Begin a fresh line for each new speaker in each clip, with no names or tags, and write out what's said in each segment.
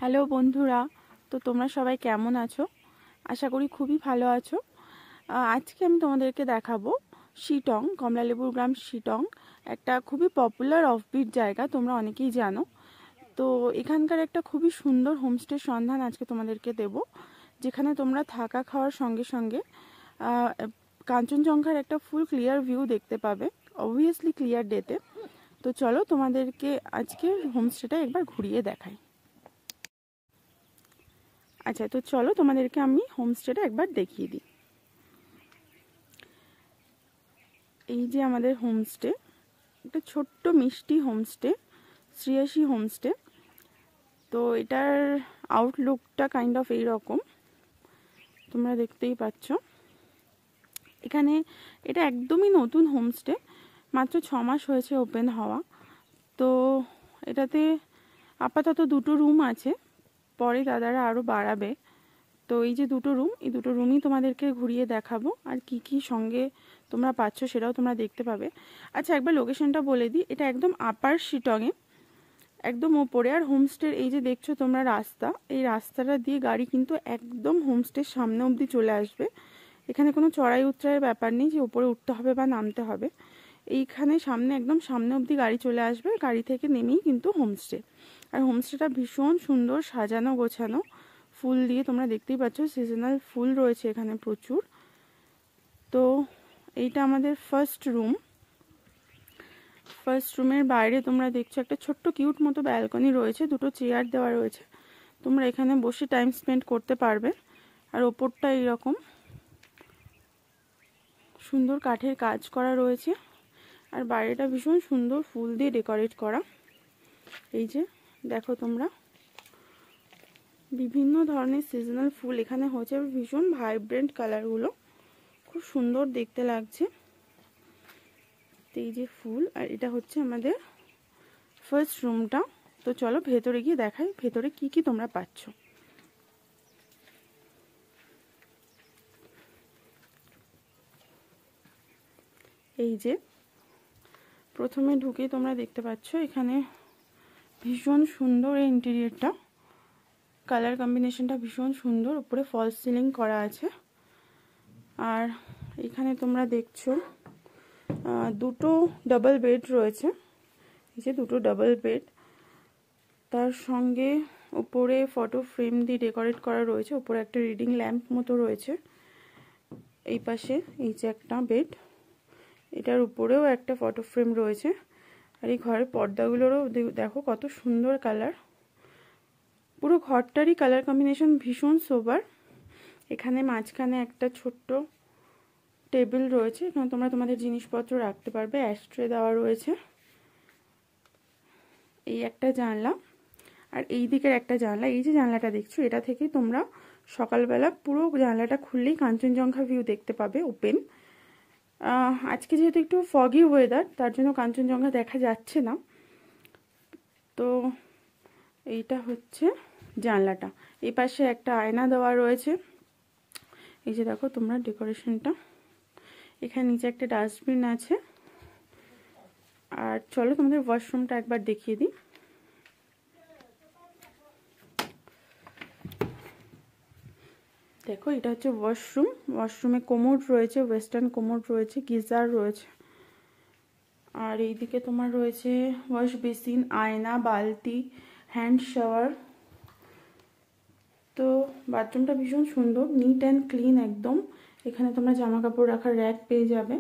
Hello বন্ধুরা, তো তোমরা সবাই কেমন আছো? আশা করি খুবই ভালো আছো। আজকে আমি তোমাদেরকে দেখাবো শিটং, কমলালেবুর গ্রাম শিটং, একটা খুবই পপুলার অফবিট জায়গা, তোমরা অনেকেই জানো। তো এখানকার একটা খুবই সুন্দর হোমস্টের সন্ধান আজকে তোমাদেরকে দেব, যেখানে তোমরা থাকা খাওয়ার সঙ্গে সঙ্গে কাঞ্চনজঙ্ঘার একটা ফুল ক্লিয়ার ভিউ দেখতে পাবে, অবভিয়াসলি ক্লিয়ার ডেতে। তো চলো তোমাদেরকে আজকে হোমস্টেটা একবার ঘুরিয়ে দেখাই। আচ্ছা, তো চলো তোমাদেরকে আমি হোমস্টেটা একবার দেখিয়ে দিই। এই যে আমাদের হোমস্টে, একটা ছোট্ট মিষ্টি হোমস্টে, শ্রেয়াসী হোমস্টে। তো এটার আউটলুকটা কাইন্ড অফ এইরকম, তোমরা দেখতেই পাচ্ছ। এখানে এটা একদমই নতুন হোমস্টে, মাত্র 6 মাস হয়েছে ওপেন হওয়া। তো এটাতে আপাতত 2টো রুম আছে, পরে দাদারা আরও বাড়াবে। তো এই যে 2টো রুম, এই 2টো রুমই তোমাদেরকে ঘুরিয়ে দেখাবো, আর কি কি সঙ্গে তোমরা পাচ্ছ সেটাও তোমরা দেখতে পাবে। আচ্ছা, একবার লোকেশনটা বলে দিই। এটা একদম আপার শিটংয়ে, একদম ওপরে। আর হোমস্টের এই যে দেখছো তোমরা রাস্তা, এই রাস্তাটা দিয়ে গাড়ি কিন্তু একদম হোমস্টের সামনে অবধি চলে আসবে। এখানে কোনো চড়াই উতরাইয়ের ব্যাপার নেই যে ওপরে উঠতে হবে বা নামতে হবে। এইখানে সামনে, একদম সামনে অবধি গাড়ি চলে আসবে, গাড়ি থেকে নেমেই কিন্তু হোমস্টে। আর হোমস্টেটা ভীষণ সুন্দর সাজানো গোছানো, ফুল দিয়ে, তোমরা দেখতেই পাচ্ছ সিজনাল ফুল রয়েছে এখানে প্রচুর। তো এইটা আমাদের ফার্স্ট রুম। ফার্স্ট রুমের বাইরে তোমরা দেখছো একটা ছোট্ট কিউট মতো ব্যালকনি রয়েছে, 2টো চেয়ার দেওয়া রয়েছে, তোমরা এখানে বসে টাইম স্পেন্ড করতে পারবে। আর ওপরটা এইরকম সুন্দর কাঠের কাজ করা রয়েছে, আর বাইরেটা ভীষণ সুন্দর ফুল দিয়ে ডেকোরেট করা। এই যে দেখো তোমরা, বিভিন্ন ধরনের সিজনাল ফুল এখানে হয়েছে, ভীষণ ভাইব্রেন্ট কালারগুলো, খুব সুন্দর দেখতে লাগছে। এই যে ফুল, আর এটা হচ্ছে আমাদের ফার্স্ট রুমটা। তো চলো ভেতরে গিয়ে দেখাই ভেতরে কি কি তোমরা পাচ্ছ। এই যে প্রথমে ঢুকে তোমরা দেখতে পাচ্ছ এখানে ভীষণ সুন্দর এই ইন্টেরিয়রটা, কালার কম্বিনেশনটা ভীষণ সুন্দর, উপরে ফলস সিলিং করা আছে। আর এখানে তোমরা দেখছো 2টো ডাবল বেড রয়েছে, এই যে 2টো ডাবল বেড, তার সঙ্গে উপরে ফটো ফ্রেম দিয়ে ডেকোরেট করা রয়েছে, উপরে একটা রিডিং ল্যাম্প মতো রয়েছে। এই পাশে এই যে একটা বেড, এটার উপরেও একটা ফটো ফ্রেম রয়েছে। আর এই ঘরের পর্দাগুলোরও দেখো কত সুন্দর কালার, পুরো ঘরটারই কালার কম্বিনেশন ভীষণ সোবার। এখানে মাঝখানে একটা ছোট্ট টেবিল রয়েছে, এখানে তোমরা তোমাদের জিনিসপত্র রাখতে পারবে, অ্যাশট্রে দেওয়া রয়েছে। এই একটা জানলা, আর এই দিকের একটা জানলা, এই যে জানলাটা দেখছো এটা থেকে তোমরা সকালবেলা পুরো জানলাটা খুললেই কাঞ্চনজঙ্ঘা ভিউ দেখতে পাবে ওপেন। আজকে যেহেতু একটু ফগি ওয়েদার, তার জন্য কাঞ্চনজঙ্ঘা দেখা যাচ্ছে না। তো এইটা হচ্ছে জানলাটা, এই পাশে একটা আয়না দেওয়া রয়েছে। এই যে দেখো তোমরা ডেকোরেশনটা, এখানে নিচে একটা ডাস্টবিন আছে। আর চলো তোমাদের ওয়াশরুমটা একবার দেখিয়ে দিই। দেখো এটা হচ্ছে ওয়াশরুম, ওয়াশরুমে কোমোড রয়েছে, ওয়েস্টার্ন কোমোড রয়েছে, গিজার রয়েছে। আর এইদিকে তোমার রয়েছে ওয়াশ বেসিন, আয়না, বালতি, হ্যান্ড শাওয়ার। তো বাথরুমটা ভীষণ সুন্দর, নিট অ্যান্ড ক্লিন একদম। এখানে তোমরা জামা কাপড় রাখার র্যাক পেয়ে যাবে।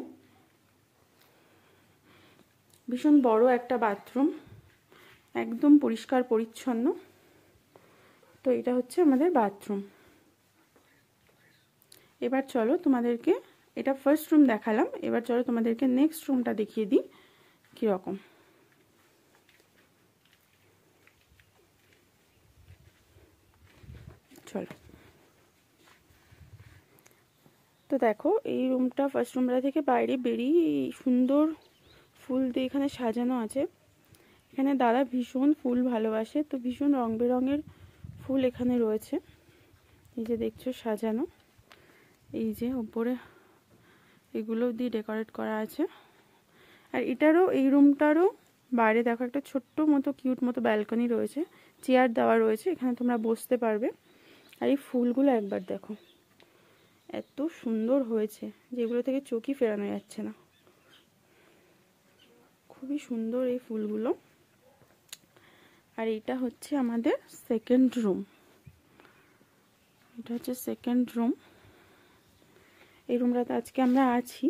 ভীষণ বড় একটা বাথরুম, একদম পরিষ্কার পরিচ্ছন্ন। তো এটা হচ্ছে আমাদের বাথরুম। এবার চলো তোমাদেরকে, এটা ফার্স্ট রুম দেখালাম, এবার চলো তোমাদেরকে নেক্সট রুমটা দেখিয়ে দিই কীরকম। চলো, তো দেখো এই রুমটা, ফার্স্ট রুমটা থেকে বাইরে বেরিয়ে সুন্দর ফুল দিয়ে এখানে সাজানো আছে। এখানে দাদা ভীষণ ফুল ভালোবাসে, তো ভীষণ রং বেরঙের ফুল এখানে রয়েছে। এই যে দেখছো সাজানো, এই যে ওপরে এগুলো দিয়ে ডেকোরেট করা আছে। আর এটারও, এই রুমটারও বাইরে দেখো একটা ছোট্ট মতো কিউট মতো ব্যালকনি রয়েছে, চেয়ার দেওয়া রয়েছে, এখানে তোমরা বসতে পারবে। আর এই ফুলগুলো একবার দেখো, এত সুন্দর হয়েছে যেগুলো থেকে চোখই ফেরানো যাচ্ছে না। খুবই সুন্দর এই ফুলগুলো। আর এটা হচ্ছে আমাদের সেকেন্ড রুম, এটা হচ্ছে সেকেন্ড রুম। এই রুমটাতে আজকে আমরা আছি।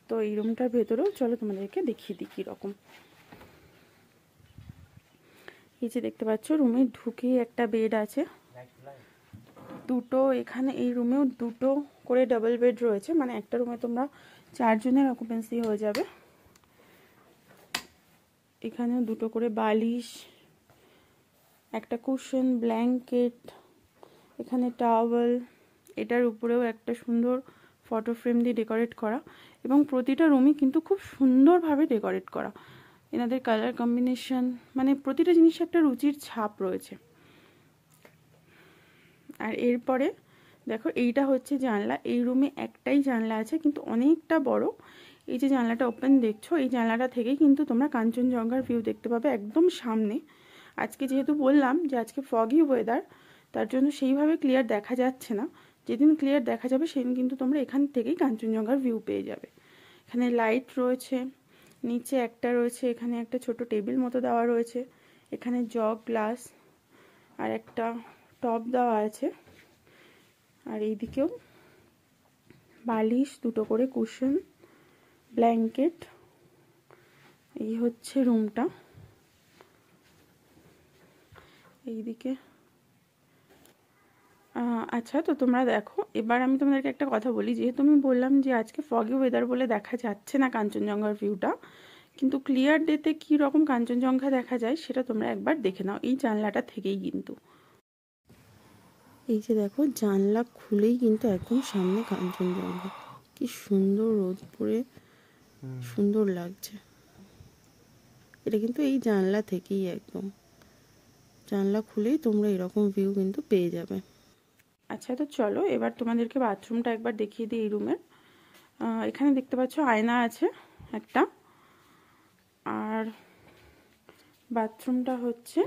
তো এই রুমটার ভেতরেও চলো তোমাদেরকে দেখিয়ে দিই কীরকম। এই যে দেখতে পাচ্ছ, রুমে ঢুকেই একটা বেড আছে, দুটো এখানে এই রুমেও দুটো করে ডাবল বেড রয়েছে, মানে একটা রুমে তোমরা 4 জনের অকুপেন্সি হয়ে যাবে। এখানেও দুটো করে বালিশ, একটা কুশন, ব্ল্যাঙ্কেট, এখানে টাওয়েল, এটার উপরেও একটা সুন্দর ফটো ফ্রেম দিয়ে ডেকোরেট করা, এবং প্রতিটা রুমই কিন্তু খুব সুন্দরভাবে ডেকোরেট করা। এনাদের কালার কম্বিনেশন, মানে প্রতিটা জিনিসে একটা রুচির ছাপ রয়েছে। আর এরপরে দেখো, এইটা হচ্ছে জানলা। এই রুমে একটাই জানলা আছে, কিন্তু অনেকটা বড়। এই যে জানলাটা ওপেন দেখছো, এই জানলাটা থেকেই কিন্তু তোমরা কাঞ্চনজঙ্ঘার ভিউ দেখতে পাবে একদম সামনে। আজকে যেহেতু বললাম যে আজকে ফগি ওয়েদার, তার জন্য সেইভাবে ক্লিয়ার দেখা যাচ্ছে না। যেদিন ক্লিয়ার দেখা যাবে সেদিন কিন্তু তোমরা এখান থেকেই কাঞ্চনজঙ্ঘার ভিউ পেয়ে যাবে। এখানে লাইট রয়েছে, নিচে একটা রয়েছে, এখানে একটা ছোট টেবিল মতো দেওয়া রয়েছে, এখানে জগ, গ্লাস আর একটা টপ দেওয়া আছে। আর এইদিকেও বালিশ, দুটো করে কুশন, ব্ল্যাঙ্কেট। এই হচ্ছে রুমটা। এইদিকে আচ্ছা, তো তোমরা দেখো, এবার আমি তোমাদেরকে একটা কথা বলি। যেহেতু আমি বললাম যে আজকে ফগি ওয়েদার বলে দেখা যাচ্ছে না কাঞ্চনজঙ্ঘার ভিউটা, কিন্তু ক্লিয়ার ডেতে কী রকম কাঞ্চনজঙ্ঘা দেখা যায় সেটা তোমরা একবার দেখে নাও এই জানলাটা থেকেই। কিন্তু এই যে দেখো, জানলা খুলেই কিন্তু একদম সামনে কাঞ্চনজঙ্ঘা। কি সুন্দর রোদ পড়ে সুন্দর লাগছে। এটা কিন্তু এই জানলা থেকেই, একদম জানলা খুলেই তোমরা এরকম ভিউ কিন্তু পেয়ে যাবে। আচ্ছা, তো চলো এবার তোমাদেরকে বাথরুমটা একবার দেখিয়ে দিই এই রুমের। এখানে দেখতে পাচ্ছ আয়না আছে একটা। আর বাথরুমটা হচ্ছে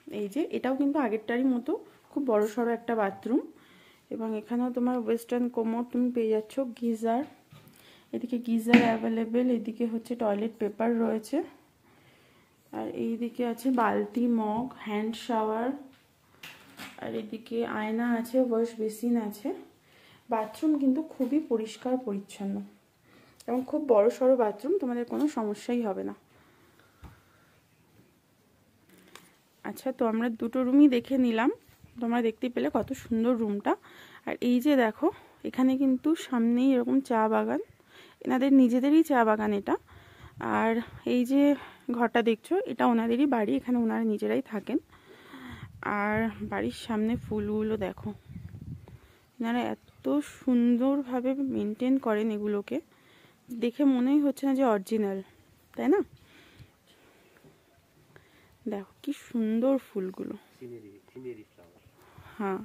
এই যে, এটাও কিন্তু আগেরটারই মতো খুব বড় সড়ো একটা বাথরুম। এবং এখানেও তোমার ওয়েস্টার্ন কোমোড তুমি পেয়ে যাচ্ছ, গিজার, এদিকে গিজার অ্যাভেলেবেল, এদিকে হচ্ছে টয়লেট পেপার রয়েছে, আর এইদিকে আছে বালতি, মগ, হ্যান্ড শাওয়ার, আর এদিকে আয়না আছে, ওয়াশ বেসিন আছে। বাথরুম কিন্তু খুবই পরিষ্কার পরিচ্ছন্ন এবং খুব বড় সড়ো বাথরুম, তোমাদের কোনো সমস্যাই হবে না। আচ্ছা, তো আমরা দুটো রুমই দেখে নিলাম, তোমরা দেখতে পেলে কত সুন্দর রুমটা। আর এই যে দেখো, এখানে কিন্তু সামনেই এরকম চা বাগান, এনাদের নিজেদেরই চা বাগান এটা। আর এই যে ঘরটা দেখছো, এটা ওনাদেরই বাড়ি, এখানে ওনারা নিজেরাই থাকেন। আর বাড়ির সামনে ফুলগুলো দেখো, এনারা এত সুন্দরভাবে মেনটেন করেন এগুলোকে, দেখে মনেই হচ্ছে না যে অরিজিনাল, তাই না? দেখো কি সুন্দর ফুলগুলো। হ্যাঁ,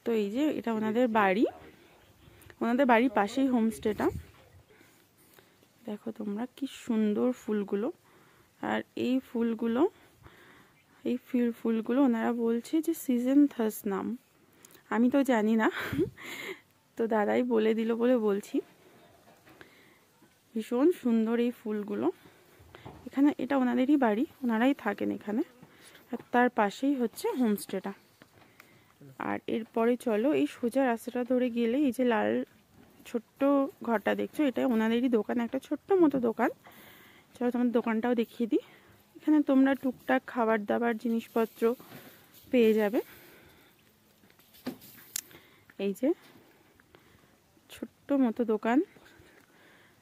তো এই যে এটা ওনাদের বাড়ি, ওনাদের বাড়ির পাশেই হোমস্টেটা। দেখো তোমরা কি সুন্দর ফুলগুলো। আর এই ফুলগুলো ওনারা বলছে যে সিজন থাস নাম, আমি তো জানি না, তো দাদাই বলে দিল বলে বলছি। ভীষণ সুন্দর এই ফুলগুলো। এখানে এটা ওনাদেরই বাড়ি, ওনারাই থাকেন এখানে, আর তার পাশেই হচ্ছে হোমস্টেটা। আর এরপরে চলো, এই সোজা রাস্তাটা ধরে গেলে এই যে লাল ছোট্ট ঘরটা দেখছো, এটা ওনাদেরই দোকান, একটা ছোট্ট মতো দোকান। চলো তোমার দোকানটাও দেখিয়ে দিই। এখানে তোমরা টুকটাক খাবার দাবার জিনিসপত্র পেয়ে যাবে। এই যে ছোট্ট মতো দোকান,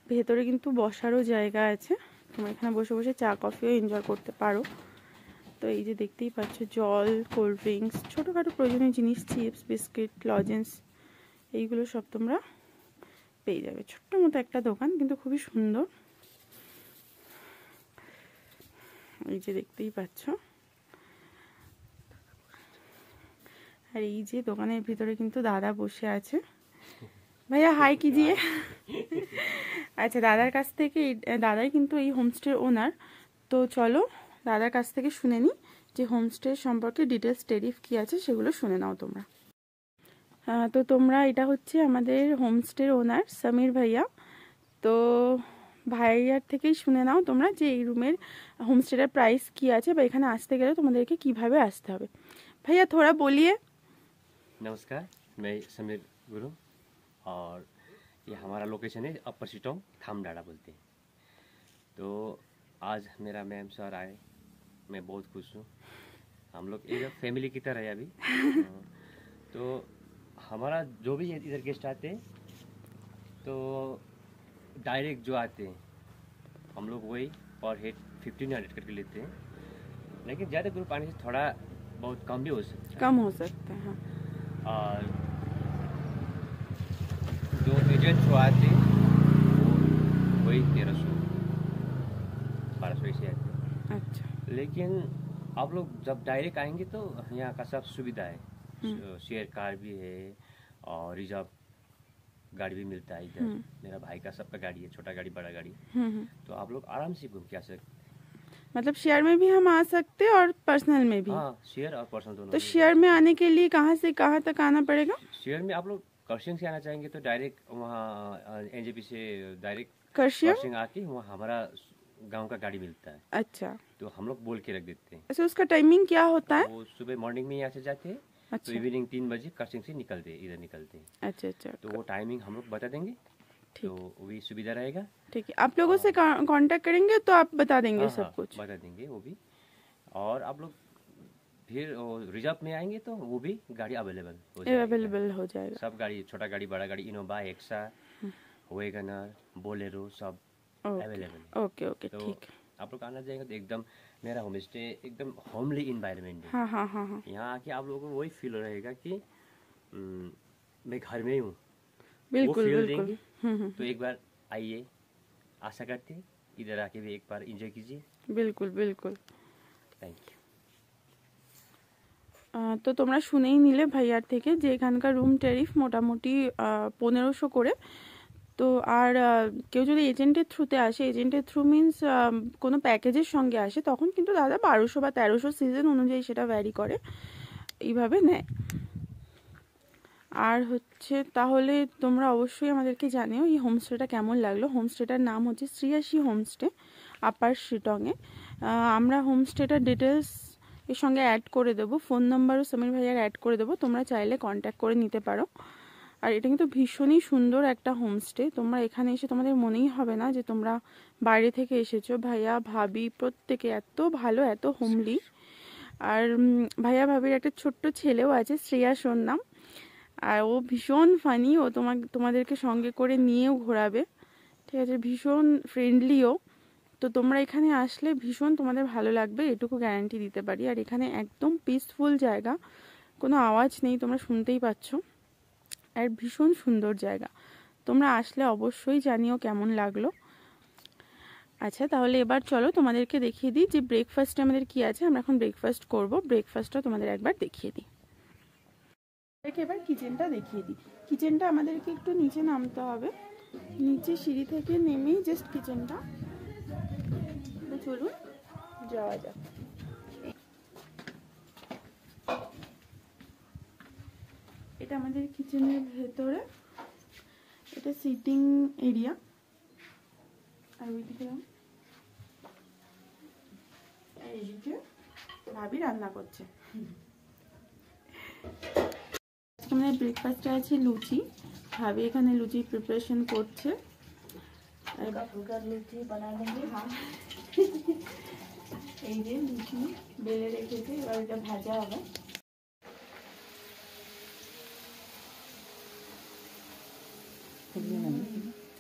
ভেতরে কিন্তু বসারও জায়গা আছে, তোমরা এখানে বসে বসে চা কফিও এনজয় করতে পারো। তো এই যে দেখতেই পাচ্ছ, জল, কোল্ড ড্রিঙ্কস, ছোটোখাটো প্রয়োজনীয় জিনিস, চিপস, বিস্কিট, লজেন্স, এইগুলো সব তোমরা পেয়ে যাবে। ছোট্ট মতো একটা দোকান, কিন্তু খুবই সুন্দর। এই যে দেখতেই পাচ্ছ। আর এই যে দোকানের ভিতরে কিন্তু দাদা বসে আছে। ভাইয়া হাই कीजिए। আচ্ছা, দাদার কাছ থেকে দাদাই কিন্তু এই হোমস্টের ওনার। তো চলো দাদার কাছ থেকে শুনে নিই যে হোমস্টে সম্পর্কে ডিটেলস টেরিফ কী আছে সেগুলো শুনে নাও তোমরা। তো তোমরা, এটা হচ্ছে আমাদের হোমস্টের ওনার সমীর ভাইয়া। তো ভাইয়ার থেকেই শুনে নাও তোমরা যে এই রুমের হোমস্টেটার প্রাইস কি আছে বা এখানে আসতে গেলে তোমাদেরকে কিভাবে আসতে হবে। भैया थोड़ा बोलिए।
नमस्कार, मैं समीर गुरु और ये हमारा लोकेशन है अपर सिटोंग थामडाड़ा बोलते हैं। तो आज मेरा मैम सर आए, मैं बहुत खुश हूँ। हम लोग एक फैमिली की तरह है अभी। तो हमारा जो भी इधर गेस्ट आते हैं तो डायरेक्ट जो आते हैं हम लोग वही पर हेड 1500 करके लेते हैं, लेकिन ज़्यादा ग्रुप आने से थोड़ा बहुत कम भी हो सकता है।
कम हो सकता है, हाँ।
और जो एजेंट जो आते हैं वो वही 1300-1200 ऐसे आते हैं।
अच्छा।
लेकिन आप लोग जब डायरेक्ट आएंगे तो यहाँ का सब सुविधा है, शेयर कार भी है और रिजर्व गाड़ी भी मिलता है इधर। मेरा भाई का सबका गाड़ी है, छोटा गाड़ी बड़ा गाड़ी। तो आप लोग आराम से घूम के आ सकते।
मतलब शेयर में भी हम आ सकते हैं और पर्सनल में भी?
हाँ, शेयर और पर्सनल दोनों।
तो शेयर में आने के लिए कहाँ से कहाँ तक आना पड़ेगा?
शेयर में आप लोग कर्शियंग से आना चाहेंगे तो डायरेक्ट वहाँ एनजेपी से डायरेक्ट
कर्शियंग
आके वहाँ हमारा गांव का गाड़ी मिलता है।
अच्छा।
तो हम लोग बोल के रख देते हैं।
अच्छा, उसका टाइमिंग क्या होता है?
वो सुबह मॉर्निंग में यहाँ से जाते हैं।
अच्छा।
तो इवनिंग 3 बजे कर्शियंग से इधर निकलते हैं।
अच्छा अच्छा।
तो वो टाइमिंग हम लोग बता देंगे, तो वही सुविधा रहेगा।
ठीक है, आप लोगों से कांटेक्ट करेंगे तो आप बता देंगे सब कुछ?
बता देंगे वो भी। और आप लोग फिर रिजर्व में आएंगे तो वो भी गाड़ी अवेलेबल
हो जाएगा।
सब गाड़ी, छोटा गाड़ी बड़ा गाड़ी, इनोवा, एक्सा, वैगनर, बोलेरो सब अवेलेबल है।
ओके ओके, ठीक है।
आप लोग आना जाएंगे तो एकदम मेरा होम स्टे एकदम होमली इन्वायरमेंट है।
हाँ हाँ हाँ हाँ।
यहाँ आके आप लोगों को वही फील रहेगा कि मैं घर में ही हूँ।
बिल्कुल
फील
बिल्कुल।
देंगे। तो एक बार आइए, आशा करते हैं इधर आके भी एक बार एंजॉय कीजिए।
बिल्कुल बिल्कुल।
Thank you.
তো তোমরা শুনেই নিলে ভাইয়ার থেকে যে এখানকার রুম ট্যারিফ মোটামুটি 1500 করে। তো আর কেউ যদি এজেন্টের থ্রুতে আসে, এজেন্টের থ্রু মিনস কোনো প্যাকেজের সঙ্গে আসে, তখন কিন্তু দাদা 1200 বা 1300 সিজন অনুযায়ী সেটা ভ্যারি করে, এইভাবে নেয়। আর হচ্ছে তাহলে তোমরা অবশ্যই আমাদেরকে জানিও এই হোমস্টেটা কেমন লাগলো। হোমস্টেটার নাম হচ্ছে শ্রীয়াশী হোমস্টে, আপার শিটংয়ে। আমরা হোমস্টেটার ডিটেলস এর সঙ্গে অ্যাড করে দেবো, ফোন নাম্বারও সমীর ভাইয়ার অ্যাড করে দেবো, তোমরা চাইলে কন্ট্যাক্ট করে নিতে পারো। আর এটা কিন্তু ভীষণই সুন্দর একটা হোমস্টে। তোমরা এখানে এসে তোমাদের মনেই হবে না যে তোমরা বাইরে থেকে এসেছো। ভাইয়া ভাবি প্রত্যেকে এত ভালো, এত হোমলি। আর ভাইয়া ভাবির একটা ছোট্ট ছেলেও আছে, শ্রেয়াস ওর নাম। আর ও ভীষণ ফানি, ও তোমাদেরকে সঙ্গে করে নিয়েও ঘোরাবে, ঠিক আছে। ভীষণ ফ্রেন্ডলিও। তো তোমরা এখানে আসলে ভীষণ তোমাদের ভালো লাগবে, এটুকু গ্যারান্টি দিতে পারি। আর এখানে একদম পিসফুল জায়গা, কোনো আওয়াজ নেই, তোমরা শুনতেই পাচ্ছ। আর ভীষণ সুন্দর জায়গা, তোমরা আসলে অবশ্যই জানিও কেমন লাগলো। আচ্ছা, তাহলে এবার চলো তোমাদেরকে দেখিয়ে দিই যে ব্রেকফাস্টে আমাদের কি আছে। আমরা এখন ব্রেকফাস্ট করব, ব্রেকফাস্টটা তোমাদের একবার দেখিয়ে দিই। এবার কিচেনটা দেখিয়ে দিই। কিচেনটা আমাদেরকে একটু নিচে নামতে হবে, নিচে সিঁড়ি থেকে নেমেই জাস্ট কিচেনটা। চলুন যাওয়া যাক। এটা আমাদের কিচেনের ভেতরে, এটা সিটিং এরিয়া। আর ওইদিকে এইদিকে ভাবি রান্না করছে। আমাদের ব্রেকফাস্টে আছে লুচি, ভাবি এখানে লুচি প্রিপারেশন করছে। লুচি বানাবেন, হ্যাঁ। এই যে লুচি বেলে রেখেছে, এবার এটা ভাজা হবে।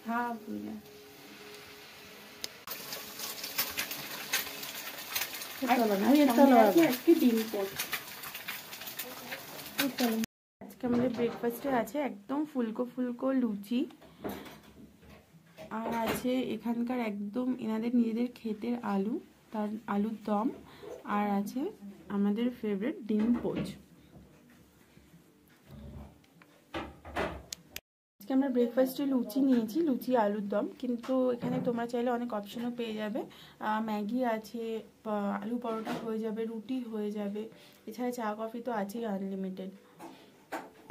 हाँ भूलिया। আজকে ডিম পোচ, আজকে আমাদের ব্রেকফাস্টে আছে একদম ফুলকো ফুলকো লুচি, আর আছে এখানকার একদম এনাদের নিজেদের ক্ষেতের আলু, তার আলুর দম, আর আছে আমাদের ফেভারিট ডিম পোচ। আজকে আমরা ব্রেকফাস্টে লুচি নিয়েছি, লুচি আলুর দম, কিন্তু এখানে তোমরা চাইলে অনেক অপশনও পেয়ে যাবে। ম্যাগি আছে, আলু পরোটা হয়ে যাবে, রুটি হয়ে যাবে, এছাড়া চা কফি তো আছেই আনলিমিটেড।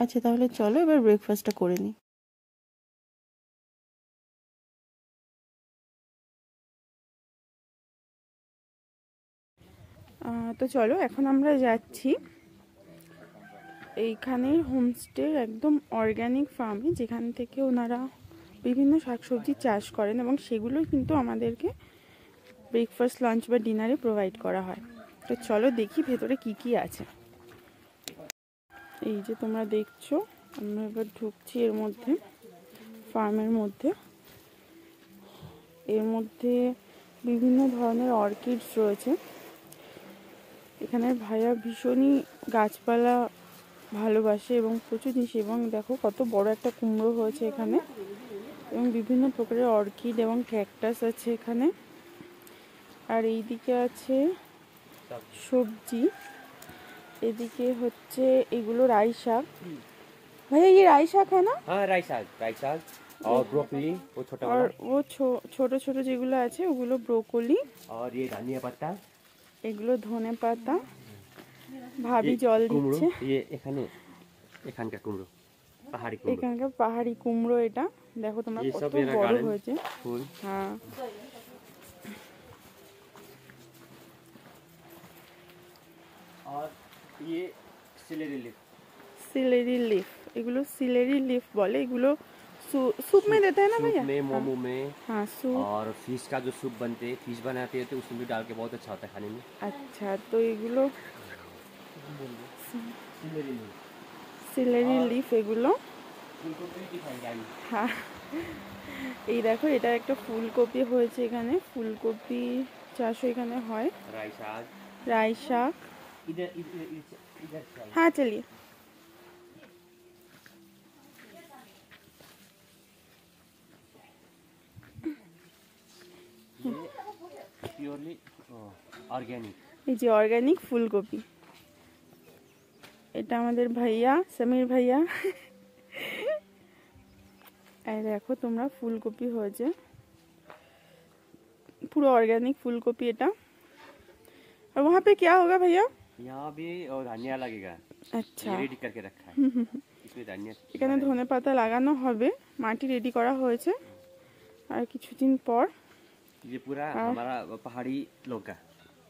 আচ্ছা তাহলে চলো এবার ব্রেকফাস্টটা করে নিই। তো চলো এখন আমরা যাচ্ছি এইখানের হোমস্টের একদম অর্গ্যানিক ফার্মে, যেখান থেকে ওনারা বিভিন্ন শাকসবজি চাষ করেন এবং সেগুলোই কিন্তু আমাদেরকে ব্রেকফাস্ট, লাঞ্চ বা ডিনারে প্রোভাইড করা হয়। তো চলো দেখি ভেতরে কি কি আছে। এই যে তোমরা দেখছো, আমরা এবার ঢুকছি এর মধ্যে, ফার্মের মধ্যে। এর মধ্যে বিভিন্ন ধরনের অর্কিডস রয়েছে। এখানে ভাইয়া ভীষণই গাছপালা ভালোবাসে এবং প্রচুর জিনিস, এবং দেখো কত বড় একটা কুমড়ো হয়েছে এখানে, এবং বিভিন্ন প্রকারের অর্কিড এবং ক্যাকটাস আছে এখানে। আর এইদিকে আছে সবজি, এদিকে হচ্ছে এগুলো রাই শাক। ভাইয়া ये রাই শাক है ना?
हाँ राई साग और ब्रोकली वो छोटा
और
वाला,
वो ছোট ছোট যেগুলো আছে ওগুলো ব্রোকলি,
और ये धनिया पत्ता,
এগুলো ধনে পাতা। ভাবি জল
कुमड़ो,
দিচ্ছে।
ये এখানে এখানকার কুমড়ো, পাহাড়ি কুমড়ো,
এখানকার পাহাড়ি কুমড়ো। এটা দেখো তোমরা
ये
কত
सब मेरा
বড়
गार्डन
হয়েছে।
फूल।
হ্যাঁ,
और ये सिलेरी लीफ,
सिलेरी लिफ, এগুলো सिलेरी लिफ বলে। এগুলো सूप में देते हैं ना
सूप
भैया?
में, मोमो में,
हाँ सूप।
और फिश का जो सूप बनते हैं, फिश बनाते हैं तो उसमें भी डाल के बहुत अच्छा होता है खाने में।
আচ্ছা, তো এগুলো
सिलेरी लीफ,
সিলেরি লিফ এগুলো।
इनको भी दिखाएंगे आइए।
হ্যাঁ, এই দেখো এটা একটা ফুলকপি হয়েছে এখানে, ফুলকপি চাষও এখানে হয়।
राई साग,
রাই শাক।
इधर इधर इधर इधर से आइए।
হ্যাঁ চলিয়ে।
ये प्योरली ऑर्गेनिक,
এই যে অর্গানিক ফুলকপি, এটা আমাদের ভাইয়া সমীর ভাইয়া। এই দেখো তোমরা ফুলকপি হয়েছে, পুরো ऑर्गेनिक फूलकपी এটা। और वहाँ पे क्या होगा भैया?
यहाँ भी और धनिया लगेगा,
अच्छा,
ये रेडी करके रखा है, इसमें धनिया
এখানে ধনে পাতা লাগানো হবে, মাটি রেডি করা হয়েছে। আর কিছুদিন পর
ये पूरा हमारा पहाड़ी लौका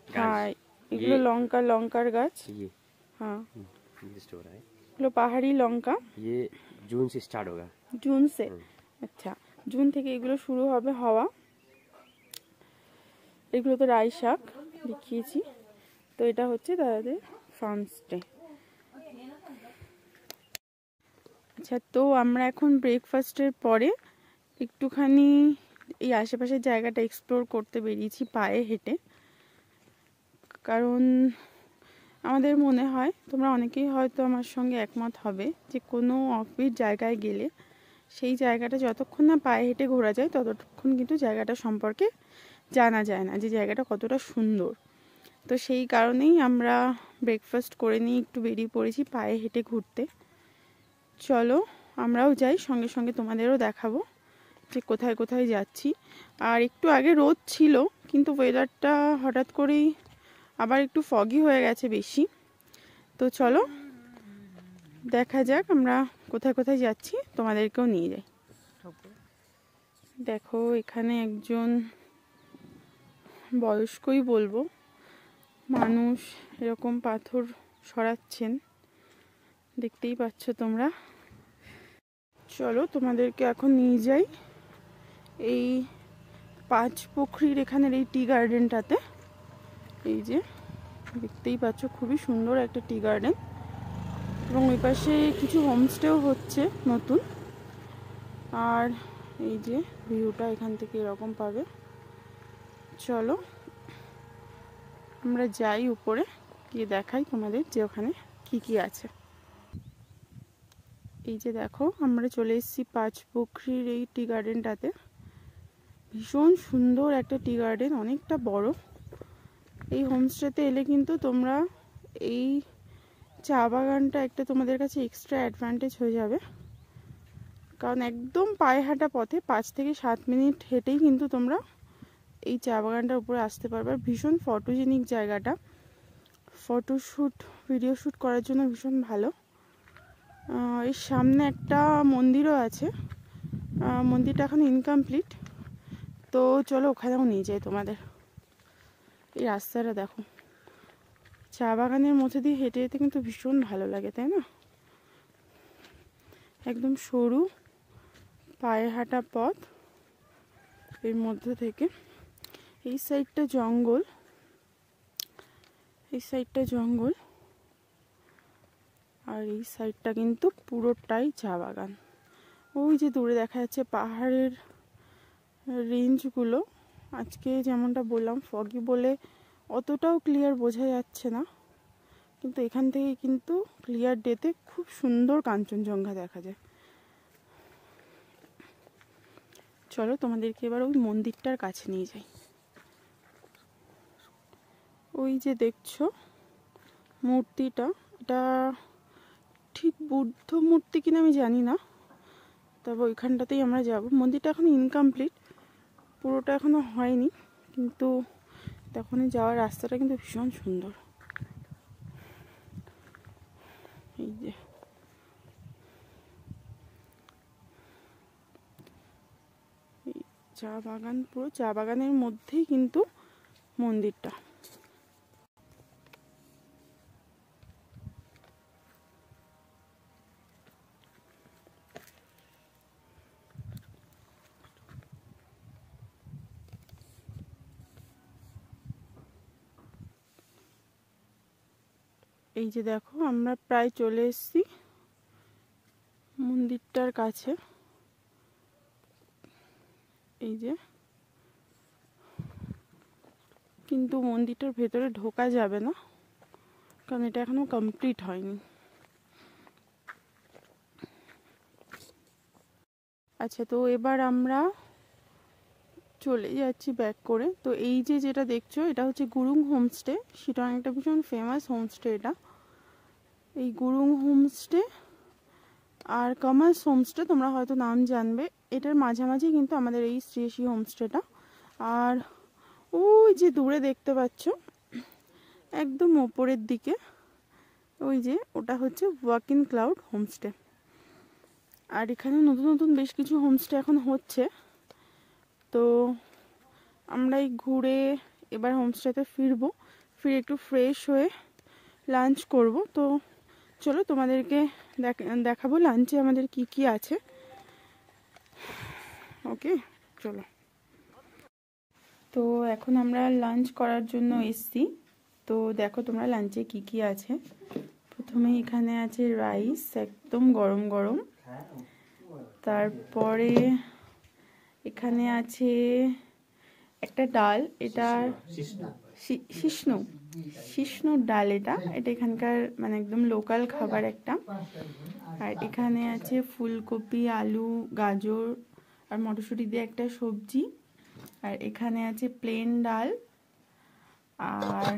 হ্যাঁ, এগুলো লঙ্কা, লঙ্কার গাছ।
ये
হ্যাঁ,
हो रहा है,
এগুলো পাহাড়ি লঙ্কা।
ये जून से स्टार्ट होगा।
জুন সে, আচ্ছা জুন থেকে এগুলো শুরু হবে হওয়া। এগুলো তো রাই শাক দেখিয়েছি। তো এটা হচ্ছে তাদের ফার্ম স্টে। আচ্ছা, তো আমরা এখন ব্রেকফাস্টের পরে একটুখানি এই আশেপাশের জায়গাটা এক্সপ্লোর করতে বেরিয়েছি পায়ে হেঁটে। কারণ আমাদের মনে হয়, তোমরা অনেকেই হয়তো আমার সঙ্গে একমত হবে, যে কোনো অফবিট জায়গায় গেলে সেই জায়গাটা যতক্ষণ না পায়ে হেঁটে ঘোরা যায় ততক্ষণ কিন্তু জায়গাটা সম্পর্কে জানা যায় না যে জায়গাটা কতটা সুন্দর। তো সেই কারণেই আমরা ব্রেকফাস্ট করে নিয়ে একটু বেরিয়ে পড়েছি পায়ে হেঁটে ঘুরতে। চলো আমরাও যাই, সঙ্গে সঙ্গে তোমাদেরও দেখাবো যে কোথায় কোথায় যাচ্ছি। আর একটু আগে রোদ ছিল, কিন্তু ওয়েদারটা হঠাৎ করেই আবার একটু ফগি হয়ে গেছে বেশি। তো চলো দেখা যাক আমরা কোথায় কোথায় যাচ্ছি, তোমাদেরকেও নিয়ে যাই। দেখো এখানে একজন বয়স্কই বলবো মানুষ এরকম পাথর সরাচ্ছেন, দেখতেই পাচ্ছ তোমরা। চলো তোমাদেরকে এখন নিয়ে যাই এই 5 পুকুরির এখানের এই টি গার্ডেনটাতে। এই যে দেখতেই পাচ্ছ খুবই সুন্দর একটা টি গার্ডেন, এবং ওই পাশে কিছু হোমস্টেও হচ্ছে নতুন। আর এই যে ভিউটা এখান থেকে এরকম পাবে। চলো আমরা যাই উপরে গিয়ে দেখাই তোমাদের যে ওখানে কি কি আছে। এই যে দেখো আমরা চলে এসেছি 5 পুকুরির এই টি গার্ডেনটাতে। ভীষণ সুন্দর একটা টি গার্ডেন, অনেকটা বড়। এই হোমস্টেতে এলে কিন্তু তোমরা এই চা বাগানটা একটা তোমাদের কাছে এক্সট্রা অ্যাডভান্টেজ হয়ে যাবে, কারণ একদম পায়ে হাঁটা পথে 5 থেকে 7 মিনিট হেঁটেই কিন্তু তোমরা এই চা বাগানটার উপরে আসতে পারবে। আর ভীষণ ফটোজেনিক জায়গাটা, ফটোশ্যুট ভিডিও শ্যুট করার জন্য ভীষণ ভালো। এর সামনে একটা মন্দিরও আছে, মন্দিরটা এখন ইনকমপ্লিট, তো চলো ওখানেও নিয়ে যাই তোমাদের। এই রাস্তাটা দেখো, চা বাগানের মধ্যে দিয়ে হেঁটে যেতে কিন্তু ভীষণ ভালো লাগে, তাই না? একদম সরু পায়ে হাঁটা পথ, এর মধ্যে থেকে এই সাইডটা জঙ্গল, এই সাইডটা জঙ্গল, আর এই সাইডটা কিন্তু পুরোটাই চা বাগান। ওই যে দূরে দেখা যাচ্ছে পাহাড়ের রেঞ্জগুলো। আজকে যেমনটা বললাম ফগি বলে অতটাও ক্লিয়ার বোঝা যাচ্ছে না, কিন্তু এখান থেকে কিন্তু ক্লিয়ার ডেতে খুব সুন্দর কাঞ্চনজঙ্ঘা দেখা যায়। চলো তোমাদেরকে এবার ওই মন্দিরটার কাছে নিয়ে যাই। ওই যে দেখছো মূর্তিটা, এটা ঠিক বুদ্ধ মূর্তি কিনা আমি জানি না, তবে ওইখানটাতেই আমরা যাব। মন্দিরটা এখন ইনকমপ্লিট, পুরোটা এখনো হয়নি, কিন্তু তখনই যাওয়ার রাস্তাটা কিন্তু ভীষণ সুন্দর। এই যে এই চা বাগান, পুরো চা বাগানের মধ্যেই কিন্তু মন্দিরটা। এই যে দেখো আমরা প্রায় চলে এসেছি মন্দিরটার কাছে। এই যে, কিন্তু মন্দিরটার ভেতরে ঢোকা যাবে না, কারণ এটা এখনো কমপ্লিট হয়নি। আচ্ছা, তো এবার আমরা চলে যাচ্ছি ব্যাক করে। তো এই যে যেটা দেখছো এটা হচ্ছে গুরুং হোমস্টে, সেটা একটা ভীষণ ফেমাস হোমস্টে। এটা এই গুরুং হোমস্টে আর কমার্স হোমস্টে তোমরা হয়তো নাম জানবে, এটার মাঝামাঝি কিন্তু আমাদের এই শ্রেয়সী হোমস্টেটা। আর ওই যে দূরে দেখতে পাচ্ছ একদম ওপরের দিকে, ওই যে ওটা হচ্ছে ওয়াক ইন ক্লাউড হোমস্টে। আর এখানে নতুন নতুন বেশ কিছু হোমস্টে এখন হচ্ছে, তো আমরা এই ঘুরে এবার হোমস্টেতে ফিরবো, ফিরে একটু ফ্রেশ হয়ে লাঞ্চ করব। তো চলো তোমাদেরকে দেখাবো লাঞ্চে আমাদের কি কি আছে। ওকে, চলো। তো এখন আমরা লাঞ্চ করার জন্য এসছি। তো দেখো তোমরা লাঞ্চে কি কি আছে। প্রথমে এখানে আছে রাইস, একদম গরম গরম। তারপরে এখানে আছে একটা ডাল, এটা শিষ্ণুর ডাল, এটা এখানকার মানে একদম লোকাল খাবার একটা। আর এখানে আছে ফুলকপি, আলু, গাজর আর মটরশুঁটি দিয়ে একটা সবজি। আর এখানে আছে প্লেন ডাল। আর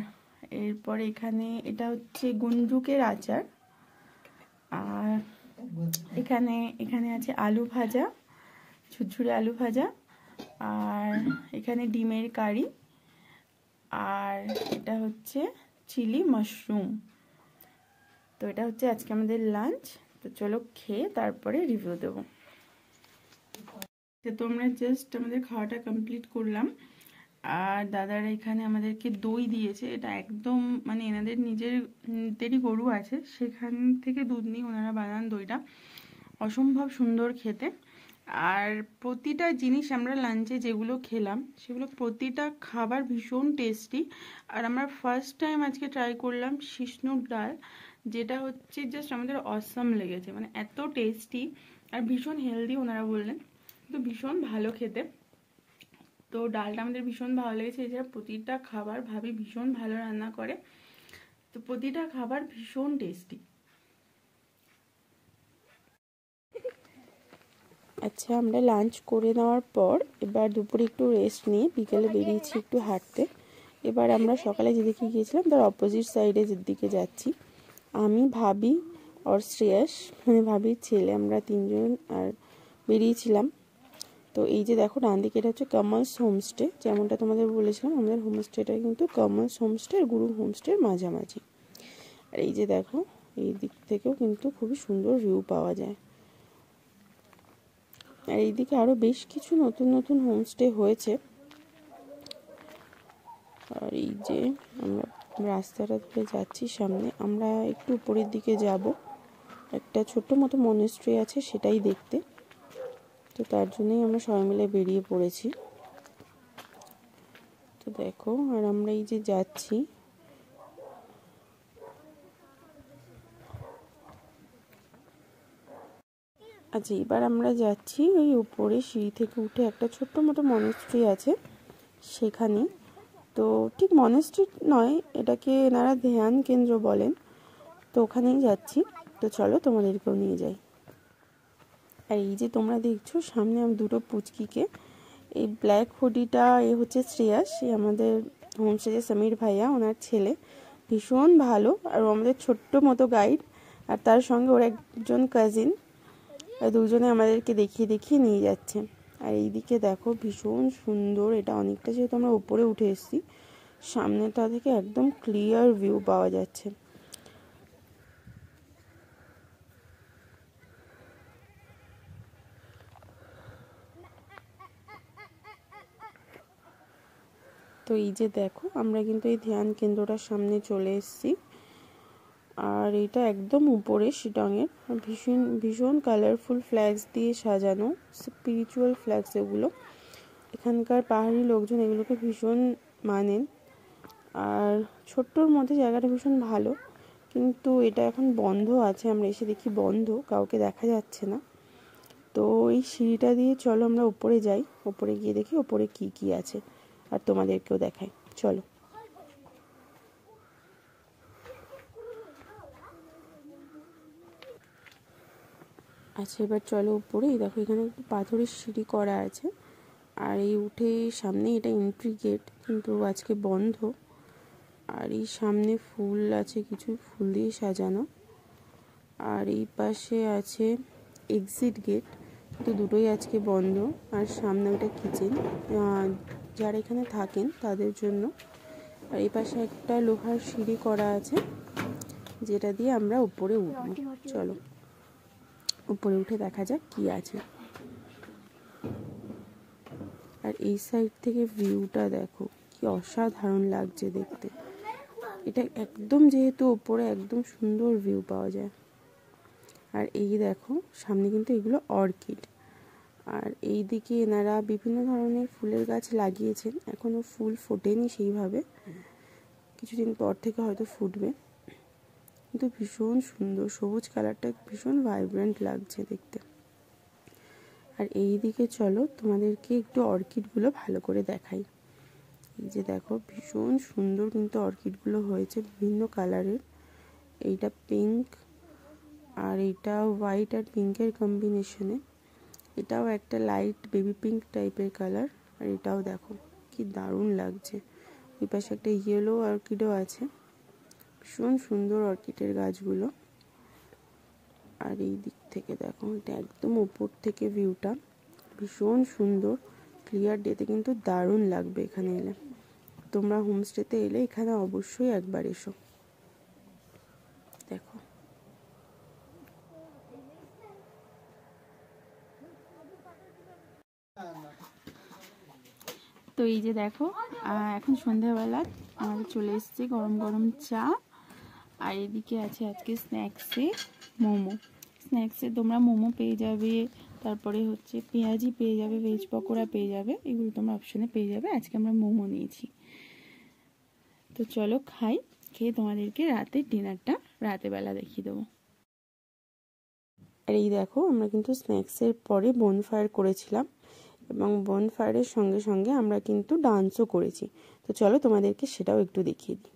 এরপর এখানে এটা হচ্ছে গুন্ডুকের আচার। আর এখানে আছে আলু ভাজা, ঝুরঝুরে আলু ভাজা। আর এখানে ডিমের কারি। আর এটা হচ্ছে চিলি মাশরুম। তো এটা হচ্ছে আজকে আমাদের লাঞ্চ। তো চলো খেয়ে তারপরে রিভিউ দেবো। তো আমরা জাস্ট আমাদের খাওয়াটা কমপ্লিট করলাম। আর দাদারা এখানে আমাদেরকে দই দিয়েছে, এটা একদম মানে এনাদের নিজেদেরই গরু আছে, সেখান থেকে দুধ নিয়ে ওনারা বানান দইটা, অসম্ভব সুন্দর খেতে। আর প্রতিটা জিনিস আমরা লাঞ্চে যেগুলো খেলাম সেগুলো প্রতিটা খাবার ভীষণ টেস্টি। আর আমরা ফার্স্ট টাইম আজকে ট্রাই করলাম শিষ্ণুর ডাল, যেটা হচ্ছে জাস্ট আমাদের অসাম লেগেছে, মানে এত টেস্টি আর ভীষণ হেলদি ওনারা বললেন, তো ভীষণ ভালো খেতে। তো ডালটা আমাদের ভীষণ ভালো লেগেছে। এছাড়া প্রতিটা খাবার ভাবি ভীষণ ভালো রান্না করে, তো প্রতিটা খাবার ভীষণ টেস্টি। আচ্ছা, আমরা লাঞ্চ করে নেওয়ার পর এবার দুপুরে একটু রেস্ট নিয়ে বিকেলে বেরিয়েছি একটু হাঁটতে। এবার আমরা সকালে যেদিকে গিয়েছিলাম তার অপোজিট সাইডে যেদিকে যাচ্ছি। আমি, ভাবি আর শ্রেয়াস, মানে ভাবির ছেলে, আমরা তিনজন, আর বেরিয়েছিলাম। তো এই যে দেখো ডান দিকে, এটা হচ্ছে কমার্স হোমস্টে। যেমনটা তোমাদের বলেছিলাম, আমাদের হোমস্টেটা কিন্তু কমার্স হোমস্টে আর গুরু হোমস্টের মাঝামাঝি। আর এই যে দেখো, এই দিক থেকেও কিন্তু খুবই সুন্দর ভিউ পাওয়া যায়। আর এইদিকে আরও বেশ কিছু নতুন নতুন হোমস্টে হয়েছে। আর এই যে আমরা রাস্তাটা ধরে যাচ্ছি সামনে, আমরা একটু উপরের দিকে যাব, একটা ছোট্ট মতো মনেস্ট্রি আছে সেটাই দেখতে। তো তার জন্যই আমরা সবাই মিলে বেরিয়ে পড়েছি। তো দেখো, আর আমরা এই যে যাচ্ছি, আচ্ছা এবার আমরা যাচ্ছি ওই উপরে সিঁড়ি থেকে উঠে একটা ছোট্ট মতো মনেস্ট্রি আছে সেখানে। তো ঠিক মনেস্ট্রি নয়, এটাকে এনারা ধ্যান কেন্দ্র বলেন। তো ওখানেই যাচ্ছি। তো চলো তোমাদেরকেও নিয়ে যাই। আর এই যে তোমরা দেখছো সামনে আমি দুটো পুচকিকে, এই ব্ল্যাক হুডিটা এ হচ্ছে শ্রেয়াস, আমাদের হোমস্টে সমীর ভাইয়া, ওনার ছেলে, ভীষণ ভালো। আর ও আমাদের ছোট্ট মতো গাইড, আর তার সঙ্গে ওর একজন কাজিন, দুজনে আমাদেরকে দেখিয়ে দেখিয়ে নিয়ে যাচ্ছে। আর এইদিকে দেখো ভীষণ সুন্দর, এটা অনেকটা যেহেতু আমরা উপরে উঠে এসেছি, সামনেটা থেকে একদম ক্লিয়ার ভিউ পাওয়া যাচ্ছে। তো এই যে দেখো আমরা কিন্তু এই ধ্যান কেন্দ্রটার সামনে চলে এসেছি। আর এটা একদম উপরে শিলংয়ের, ভীষণ ভীষণ কালারফুল ফ্ল্যাগস দিয়ে সাজানো, স্পিরিচুয়াল ফ্ল্যাগস এগুলো। এখানকার পাহাড়ি লোকজন এগুলোকে ভীষণ মানেন। আর ছোট্টর মধ্যে জায়গাটা ভীষণ ভালো, কিন্তু এটা এখন বন্ধ আছে। আমরা এসে দেখি বন্ধ, কাউকে দেখা যাচ্ছে না। তো এই সিঁড়িটা দিয়ে চলো আমরা উপরে যাই, উপরে গিয়ে দেখি উপরে কি কি আছে আর তোমাদেরকেও দেখাই। চলো। আচ্ছা এবার চলো উপরে। দেখো এখানে একটু পাথরের সিঁড়ি করা আছে, আর এই উঠে সামনে এটা এন্ট্রি গেট, কিন্তু আজকে বন্ধ। আর এই সামনে ফুল আছে, কিছু ফুল দিয়ে সাজানো। আর এই পাশে আছে এক্সিট গেট, কিন্তু দুটোই আজকে বন্ধ। আর সামনে ওটা কিচেন, যারা এখানে থাকেন তাদের জন্য। আর এই পাশে একটা লোহার সিঁড়ি করা আছে, যেটা দিয়ে আমরা উপরে উঠব। চলো উপরে উঠে দেখা যাক কি আছে। আর এই সাইড থেকে ভিউটা দেখো কি অসাধারণ লাগছে দেখতে। এটা একদম যেহেতু উপরে, একদম সুন্দর ভিউ পাওয়া যায়। আর এই দেখো সামনে কিন্তু এগুলো অর্কিড। আর এই দিকে এনারা বিভিন্ন ধরনের ফুলের গাছ লাগিয়েছেন, এখনো ফুল ফোটেনি সেইভাবে, কিছুদিন পর থেকে হয়তো ফুটবে। কিন্তু ভীষণ সুন্দর, সবুজ কালারটা ভীষণ ভাইব্রেন্ট লাগছে দেখতে। আর এই দিকে চলো তোমাদেরকে একটু অর্কিডগুলো ভালো করে দেখাই। এই যে দেখো ভীষণ সুন্দর কিন্তু অর্কিডগুলো হয়েছে বিভিন্ন কালারের। এইটা পিঙ্ক, আর এইটা হোয়াইট আর পিঙ্কের কম্বিনেশনে। এটাও একটা লাইট বেবি পিঙ্ক টাইপের কালার। আর এটাও দেখো কি দারুণ লাগছে। ওই পাশে একটা ইয়েলো অর্কিডও আছে। ভীষণ সুন্দর অর্কিডের গাছগুলো। আর এই দিক থেকে দেখো, এটা একদম উপর থেকে ভিউটা ভীষণ সুন্দর। ক্লিয়ার ডেতে কিন্তু দারুণ লাগবে এখানে এলে। তোমরা হোমস্টেতে এলে এখানে অবশ্যই একবার এসো। দেখো তো এই যে দেখো এখন সন্ধ্যাবেলা আমাদের চলে এসেছে গরম গরম চা। আর এদিকে আছে আজকে স্ন্যাক্সে মোমো। স্ন্যাক্সে তোমরা মোমো পেয়ে যাবে, তারপরে হচ্ছে পেঁয়াজি পেয়ে যাবে, ভেজ পকোড়া পেয়ে যাবে, এগুলো তোমরা অপশনে পেয়ে যাবে। আজকে আমরা মোমো নিয়েছি। তো চলো খাই, খেয়ে তোমাদেরকে রাতের ডিনারটা রাতেরবেলা দেখিয়ে দেবো। আর এই দেখো আমরা কিন্তু স্ন্যাক্সের পরে বনফায়ার করেছিলাম, এবং বনফায়ারের সঙ্গে সঙ্গে আমরা কিন্তু ডান্সও করেছি। তো চলো তোমাদেরকে সেটাও একটু দেখিয়ে দিই।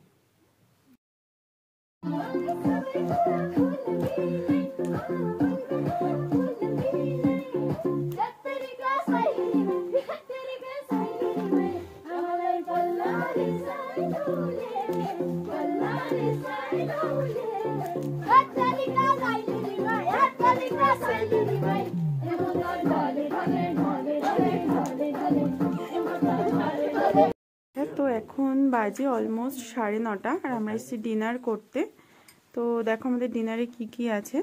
বাজে অলমোস্ট 9:30 আর আমরা এসেছি ডিনার করতে। তো দেখো আমাদের ডিনারে কি কি আছে।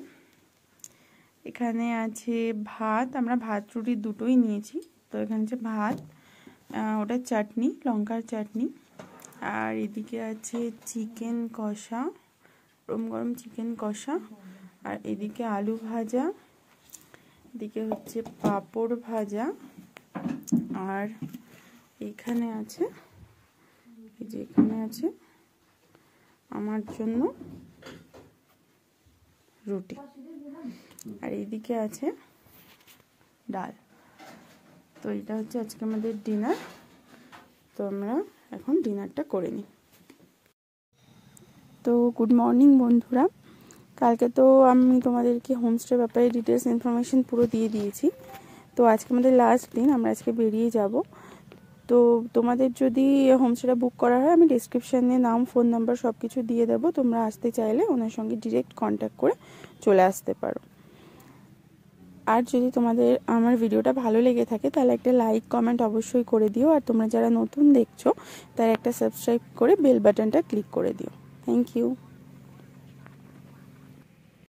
এখানে আছে ভাত, আমরা ভাত রুটি দুটোই নিয়েছি। তো এখানে আছে ভাত, ওটা চাটনি, লঙ্কার চাটনি, আর এদিকে আছে চিকেন কষা, গরম গরম চিকেন কষা, আর এদিকে আলু ভাজা, এদিকে হচ্ছে পাঁপড় ভাজা, আর এখানে আছে, এই যে এখানে আছে আমার জন্য রুটি, আর এইদিকে আছে ডাল। তো এটা হচ্ছে আজকে আমাদের ডিনার। তো আমরা এখন ডিনারটা করে নিই। তো গুড মর্নিং বন্ধুরা, কালকে তো আমি তোমাদেরকে হোমস্টের ব্যাপারে ডিটেলস ইনফরমেশন পুরো দিয়ে দিয়েছি। তো আজকে আমাদের লাস্ট দিন, আমরা আজকে বেরিয়ে যাব। তো তোমাদের যদি হোমস্টেটা বুক করা হয়, আমি ডিসক্রিপশানে নাম, ফোন নাম্বার সব কিছু দিয়ে দেবো। তোমরা আসতে চাইলে ওনার সঙ্গে ডিরেক্ট কন্ট্যাক্ট করে চলে আসতে পারো। আর যদি তোমাদের আমার ভিডিওটা ভালো লেগে থাকে তাহলে একটা লাইক কমেন্ট অবশ্যই করে দিও। আর তোমরা যারা নতুন দেখছো তারা একটা সাবস্ক্রাইব করে বেল বাটনটা ক্লিক করে দিও। Thank you.